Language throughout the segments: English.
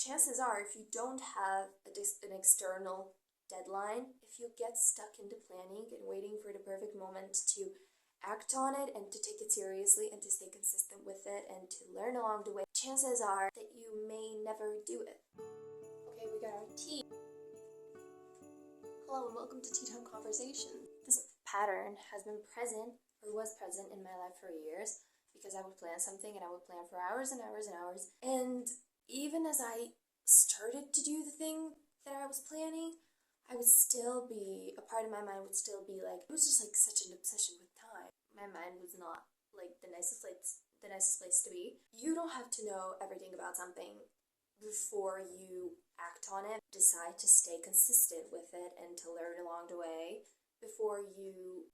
chances are, if you don't have an external deadline, if you get stuck into planning and waiting for the perfect moment to act on it and to take it seriously and to stay consistent with it and to learn along the way, chances are that you may never do it. Okay, we got our tea. Hello and welcome to Tea Time Conversation. This pattern has been present, or was present in my life for years, because I would plan something and I would plan for hours and hours and hours. And even as I started to do the thing that I was planning, I would still be, a part of my mind would still be like, it was just like such an obsession with time. My mind was not like the nicest place to be. You don't have to know everything about something before you act on it. Decide to stay consistent with it and to learn along the way before you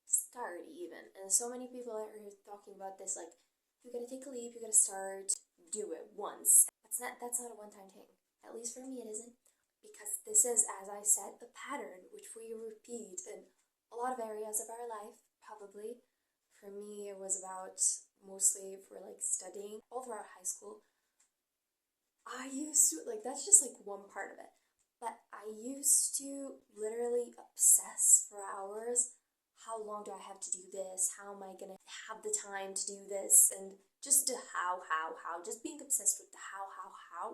start even. And so many people are talking about this, like, you gotta take a leap, you gotta start, do it once. That's not a one-time thing. At least for me it isn't. Because this is, as I said, a pattern which we repeat in a lot of areas of our life, probably. For me, it was about mostly for like studying all throughout high school. I used to, like, that's just like one part of it. But I used to literally obsess for hours. How long do I have to do this? How am I gonna have the time to do this? And just the how, just being obsessed with the how,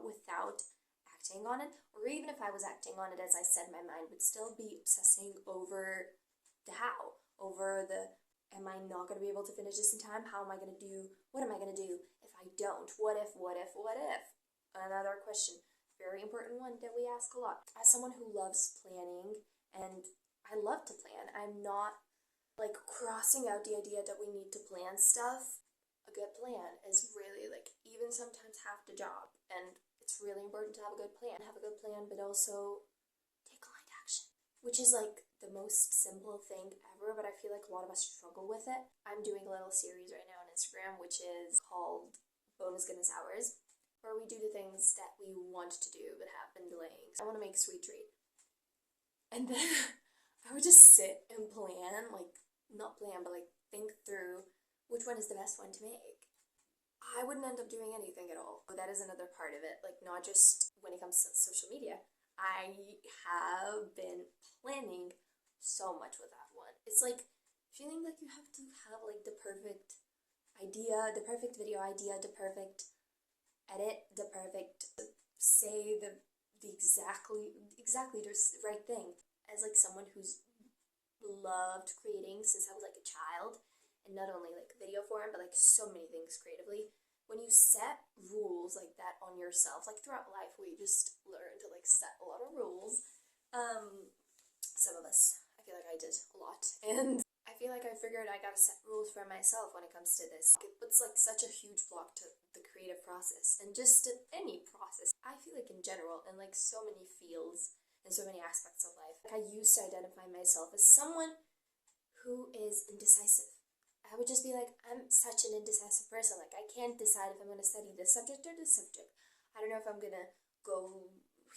without acting on it. Or even if I was acting on it, as I said, my mind would still be obsessing over the how, over the, am I not going to be able to finish this in time? How am I going to do, what am I going to do if I don't? What if? Another question, very important one that we ask a lot. As someone who loves planning, and I love to plan, I'm not like crossing out the idea that we need to plan stuff. A good plan is really like even sometimes half the job, and it's really important to have a good plan, but also take aligned action, which is like the most simple thing ever, but I feel like a lot of us struggle with it. I'm doing a little series right now on Instagram, which is called Bonus Goodness Hours, where we do the things that we want to do but have been delaying. So I want to make a sweet treat. And then I would just sit and plan, like, not plan, but like think through which one is the best one to make. I wouldn't end up doing anything at all. But that is another part of it, like not just when it comes to social media. I have been planning so much with that one. It's like feeling like you have to have like the perfect idea, the perfect video idea, the perfect edit, the perfect say the exactly the right thing. As like someone who's loved creating since I was like a child, and not only like video form, but like so many things creatively. When you set rules like that on yourself, like throughout life, we just learn to like set a lot of rules. Some of us, I feel like I did a lot, and I feel like I figured I gotta set rules for myself when it comes to this. It puts like such a huge block to the creative process, and just to any process. I feel like in general, in like so many fields and so many aspects of life, like I used to identify myself as someone who is indecisive. I would just be like, I'm such an indecisive person. Like, I can't decide if I'm going to study this subject or this subject. I don't know if I'm going to go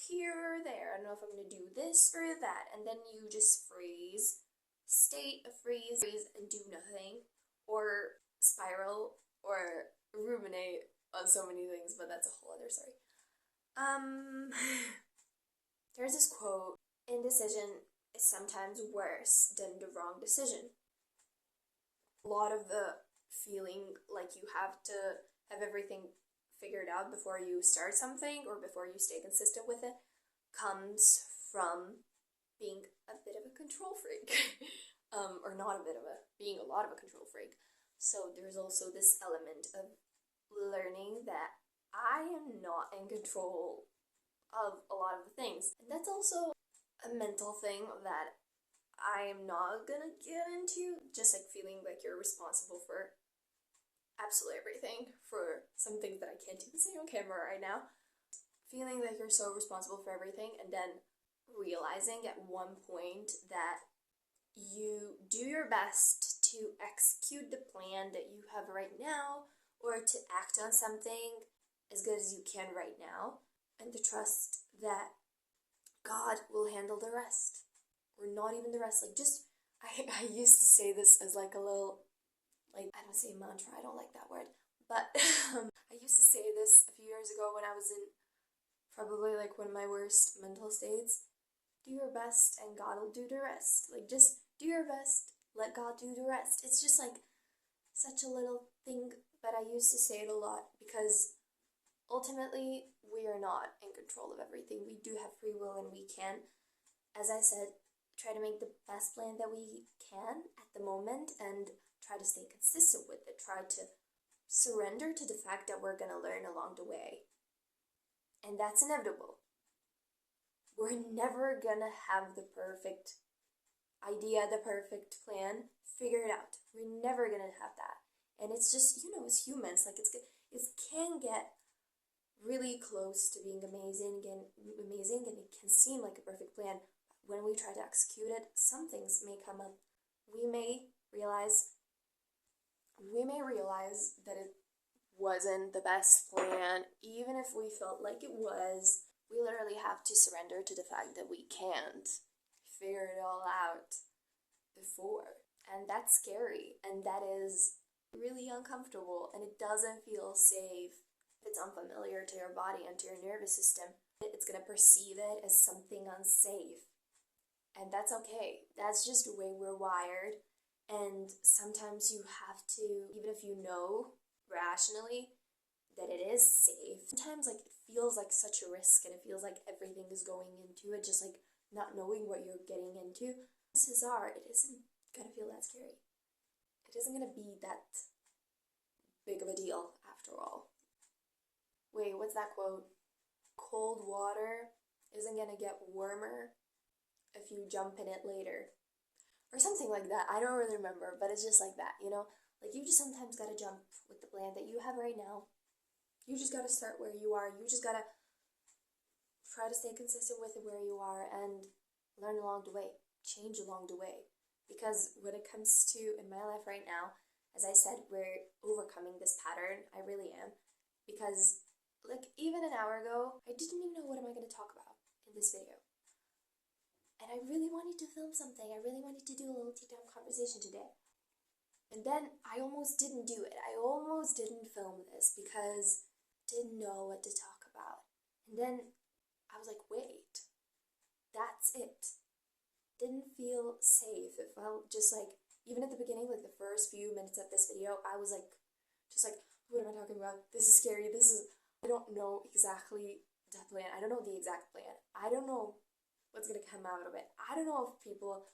here or there. I don't know if I'm going to do this or that. And then you just freeze, freeze, and do nothing. Or spiral, or ruminate on so many things, but that's a whole other story. There's this quote, indecision is sometimes worse than the wrong decision. A lot of the feeling like you have to have everything figured out before you start something or before you stay consistent with it comes from being a bit of a control freak. Or not a bit of being a lot of a control freak. So there's also this element of learning that I am not in control of a lot of the things. And that's also a mental thing that I'm not gonna get into, just like feeling like you're responsible for absolutely everything, for some things that I can't even say on camera right now. Feeling like you're so responsible for everything, and then realizing at one point that you do your best to execute the plan that you have right now, or to act on something as good as you can right now, and to trust that God will handle the rest. Or not even the rest, like just, I used to say this as like a little, like, I don't say mantra, I don't like that word, but I used to say this a few years ago when I was in probably like one of my worst mental states. Do your best and God will do the rest. Like, just do your best, let God do the rest. It's just like such a little thing, but I used to say it a lot because ultimately we are not in control of everything. We do have free will and we can, as I said, try to make the best plan that we can at the moment and try to stay consistent with it. Try to surrender to the fact that we're going to learn along the way. And that's inevitable. We're never gonna have the perfect idea, the perfect plan figured out. We're never gonna have that. And it's just, as humans, like it can get really close to being amazing and it can seem like a perfect plan. When we try to execute it, some things may come up. We may realize that it wasn't the best plan, even if we felt like it was. We literally have to surrender to the fact that we can't figure it all out before. And that's scary, and that is really uncomfortable, and it doesn't feel safe. If it's unfamiliar to your body and to your nervous system, it's going to perceive it as something unsafe. And that's okay. That's just the way we're wired. And sometimes you have to, even if you know rationally that it is safe, sometimes like it feels like such a risk and it feels like everything is going into it, just like not knowing what you're getting into. Chances are it isn't gonna feel that scary. It isn't gonna be that big of a deal after all. Wait, what's that quote? Cold water isn't gonna get warmer if you jump in it later. Or something like that. I don't really remember, but it's just like that, Like you just sometimes gotta jump with the plan that you have right now. You just gotta start where you are. You just gotta try to stay consistent with where you are and learn along the way, change along the way. Because when it comes to, in my life right now, as I said, we're overcoming this pattern. I really am. Because, like, even an hour ago, I didn't even know what am I gonna talk about in this video. And I really wanted to film something. I really wanted to do a little tea-time conversation today. And then I almost didn't do it. I almost didn't film this because didn't know what to talk about. And then I was like, wait, that's it. Didn't feel safe. It felt just like, even at the beginning, like the first few minutes of this video, I was like, what am I talking about? This is scary. I don't know exactly the plan. I don't know the exact plan. I don't know what's gonna come out of it. I don't know if people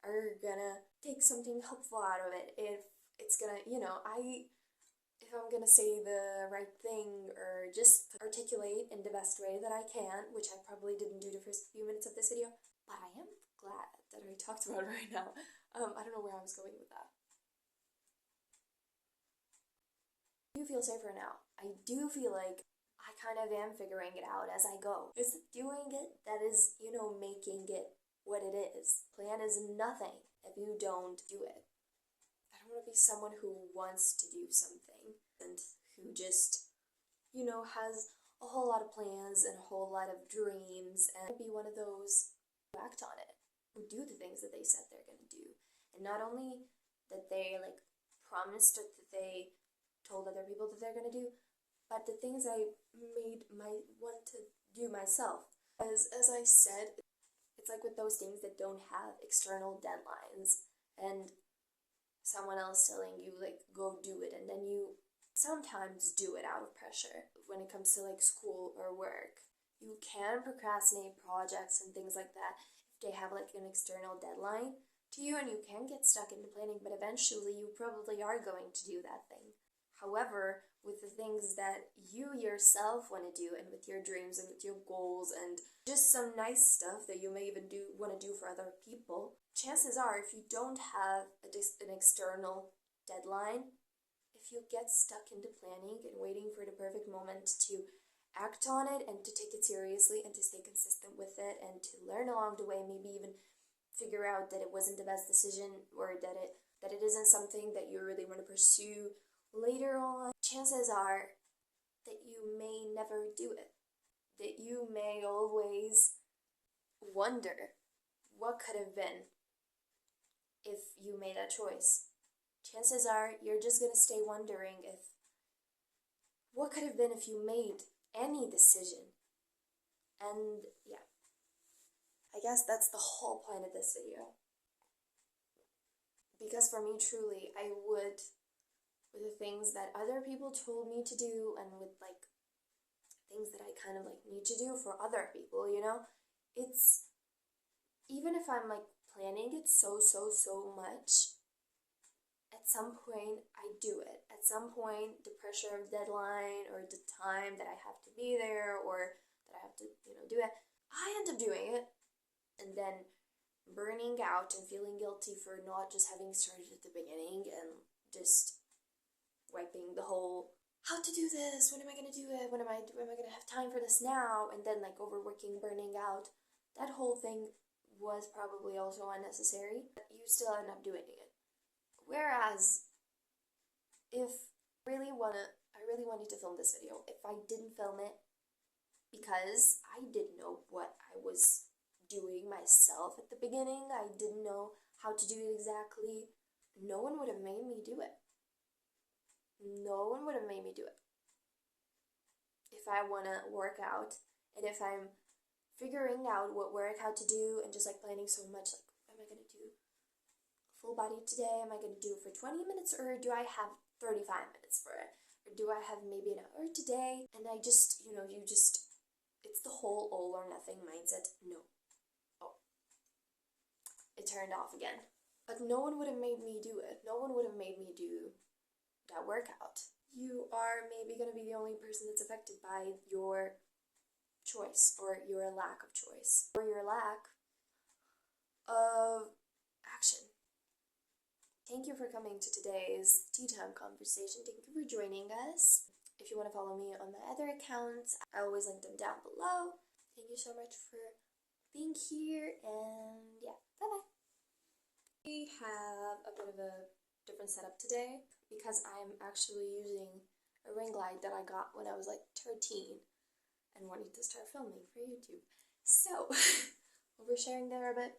are gonna take something helpful out of it. If it's gonna, if I'm gonna say the right thing or just articulate in the best way that I can, which I probably didn't do the first few minutes of this video, but I am glad that I talked about it right now. I don't know where I was going with that. I do feel safer now. I do feel like I kind of am figuring it out as I go. It's doing it that is, making it what it is. Plan is nothing if you don't do it. I don't want to be someone who wants to do something and who just, has a whole lot of plans and a whole lot of dreams and be one of those who act on it, who do the things that they said they're going to do. And not only that they promised or that they told other people that they're going to do, but the things I might want to do myself. As I said, it's like with those things that don't have external deadlines and someone else telling you go do it, and then you sometimes do it out of pressure. When it comes to school or work, you can procrastinate projects and things like that if they have an external deadline to you, and you can get stuck into planning, but eventually you probably are going to do that thing. However, with the things that you yourself want to do, and with your dreams and with your goals and just some nice stuff that you may even want to do for other people, chances are if you don't have an external deadline, if you get stuck into planning and waiting for the perfect moment to act on it and to take it seriously and to stay consistent with it and to learn along the way, maybe even figure out that it wasn't the best decision or that it isn't something that you really want to pursue later on, chances are that you may never do it. That you may always wonder what could have been if you made that choice. Chances are you're just going to stay wondering if what could have been if you made any decision And yeah, I guess that's the whole point of this video. Because for me, truly, I would, with the things that other people told me to do, and with like things that I kind of like need to do for other people, it's, even if I'm like planning it so much, at some point I do it. At some point, the pressure of deadline or the time that I have to be there or that I have to, do it, I end up doing it and then burning out and feeling guilty for not just having started at the beginning and just wiping the whole, how to do this, when am I going to do it, when am I going to have time for this now, and then like overworking, burning out. That whole thing was probably also unnecessary, but you still end up doing it. Whereas, if I really wanted to film this video, if I didn't film it because I didn't know what I was doing myself at the beginning, I didn't know how to do it exactly, no one would have made me do it. No one would have made me do it. If I want to work out, and if I'm figuring out what workout to do and just like planning so much, like, am I going to do full body today? Am I going to do it for 20 minutes, or do I have 35 minutes for it? Or do I have maybe an hour today? And I just, it's the whole all or nothing mindset. No. Oh. It turned off again. But no one would have made me do it. No one would have made me do that workout. You are maybe going to be the only person that's affected by your choice or your lack of choice or your lack of action. Thank you for coming to today's tea time conversation. Thank you for joining us. If you want to follow me on my other accounts, I always link them down below. Thank you so much for being here, and yeah, bye-bye. We have a bit of a different setup today because I'm actually using a ring light that I got when I was like 13 and wanted to start filming for YouTube. So, oversharing there a bit.